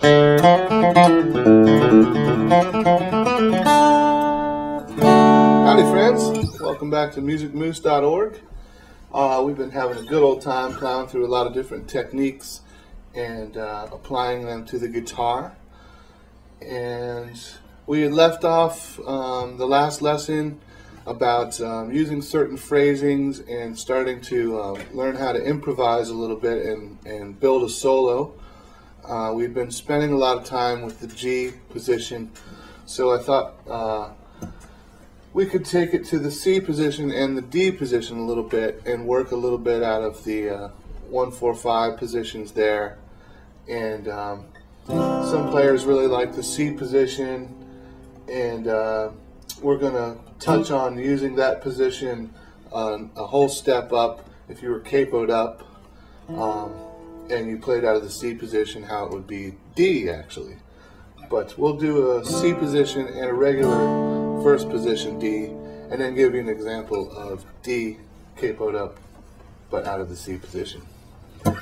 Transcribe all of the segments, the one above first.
Howdy friends, welcome back to musicmoose.org. We've been having a good old time plowing through a lot of different techniques and applying them to the guitar. And we had left off the last lesson about using certain phrasings and starting to learn how to improvise a little bit and build a solo. We've been spending a lot of time with the G position, so I thought we could take it to the C position and the D position a little bit and work a little bit out of the 1-4-5 positions there. And some players really like the C position, and we're going to touch on using that position a whole step up. If you were capoed up and you played out of the C position, how it would be D actually. But we'll do a C position and a regular first position D, and then give you an example of D capoed up but out of the C position.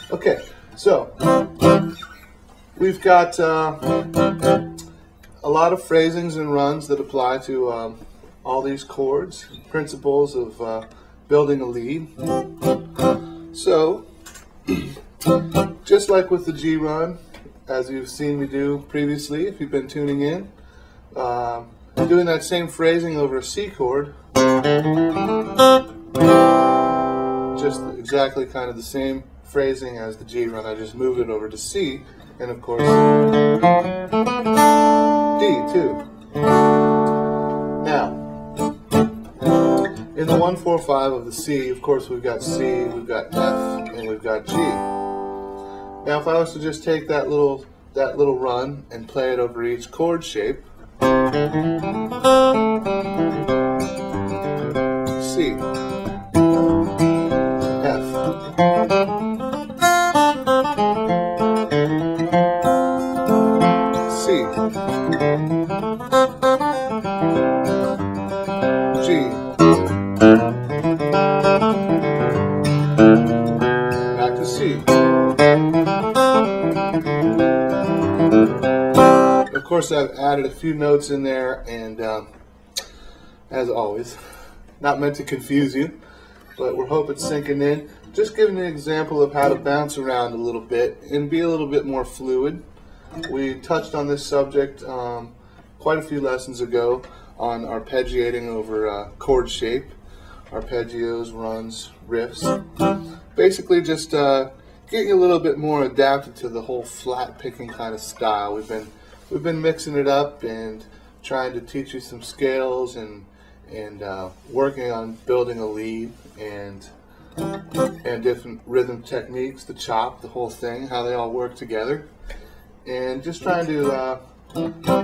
Okay, so we've got a lot of phrasings and runs that apply to all these chords, principles of building a lead. So just like with the G run, as you've seen me do previously if you've been tuning in, doing that same phrasing over a C chord, just exactly kind of the same phrasing as the G run. I just moved it over to C, and of course D too. Now, in the 1-4-5 of the C, of course we've got C, we've got F, and we've got G. Now, if I was to just take that little run and play it over each chord shape, C, F, C, G, back to C. Of course, I've added a few notes in there, and as always, not meant to confuse you, but we're hoping it's sinking in. Just giving an example of how to bounce around a little bit and be a little bit more fluid. We touched on this subject quite a few lessons ago on arpeggiating over chord shape, arpeggios, runs, riffs. Basically just getting a little bit more adapted to the whole flat picking kind of style. We've been mixing it up and trying to teach you some scales and working on building a lead and different rhythm techniques, the chop, the whole thing, how they all work together, and just trying to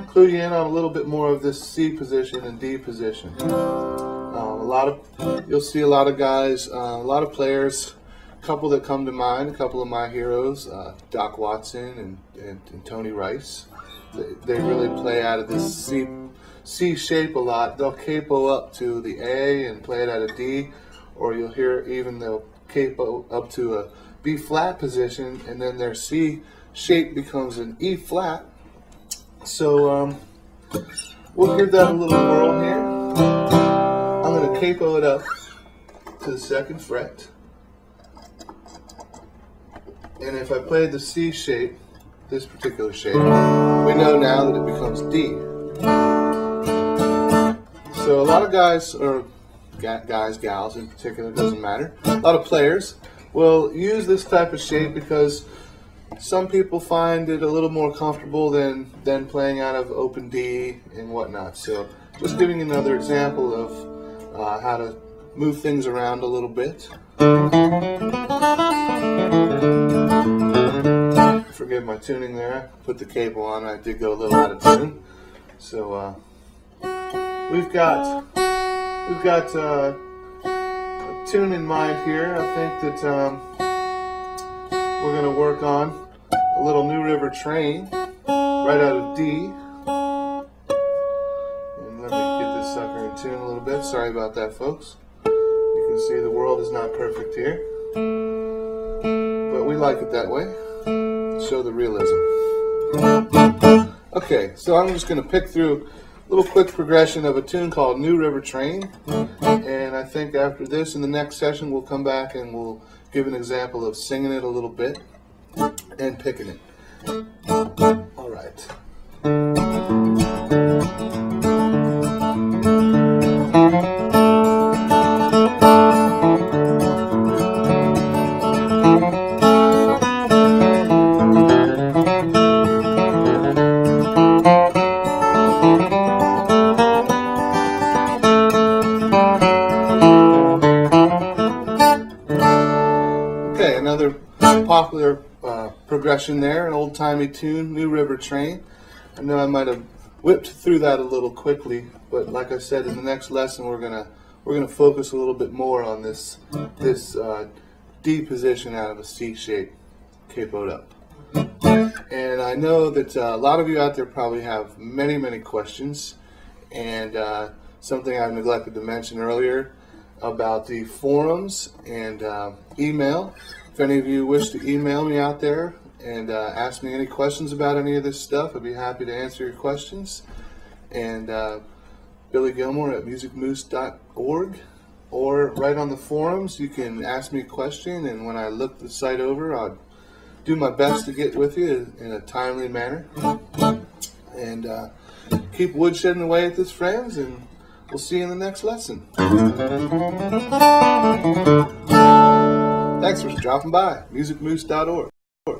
clue you in on a little bit more of this C position and D position. You'll see a lot of guys, a lot of players. A couple that come to mind, a couple of my heroes, Doc Watson and Tony Rice. They really play out of this C shape a lot. They'll capo up to the A and play it out of D, or you'll hear even they'll capo up to a B flat position, and then their C shape becomes an E flat. So we'll give that a little whirl here. I'm going to capo it up to the 2nd fret. And if I played the C shape, this particular shape, we know now that it becomes D. So a lot of guys, or guys, gals in particular, doesn't matter, a lot of players will use this type of shape because some people find it a little more comfortable than playing out of open D and whatnot. So just giving another example of how to move things around a little bit. Forgive my tuning there. Put the cable on. I did go a little out of tune. So we've got a tune in mind here. I think that we're going to work on a little New River Train right out of D. And let me get this sucker in tune a little bit. Sorry about that, folks. You can see the world is not perfect here, but we like it that way. Show the realism. Okay, so I'm just going to pick through a little quick progression of a tune called New River Train, and I think after this, in the next session, we'll come back and we'll give an example of singing it a little bit and picking it. All right. Okay, another popular progression there, an old-timey tune, New River Train. I know I might have whipped through that a little quickly, but like I said, in the next lesson we're gonna focus a little bit more on this D position out of a C shape, capoed up. And I know that a lot of you out there probably have many questions, and something I neglected to mention earlier about the forums and email. If any of you wish to email me out there and ask me any questions about any of this stuff, I'd be happy to answer your questions. And Billy Gilmore at musicmoose.org, or right on the forums you can ask me a question, and when I look the site over, I'll do my best to get with you in a timely manner. And keep woodshedding away at this, friends, and we'll see you in the next lesson. Thanks for dropping by, musicmoose.org.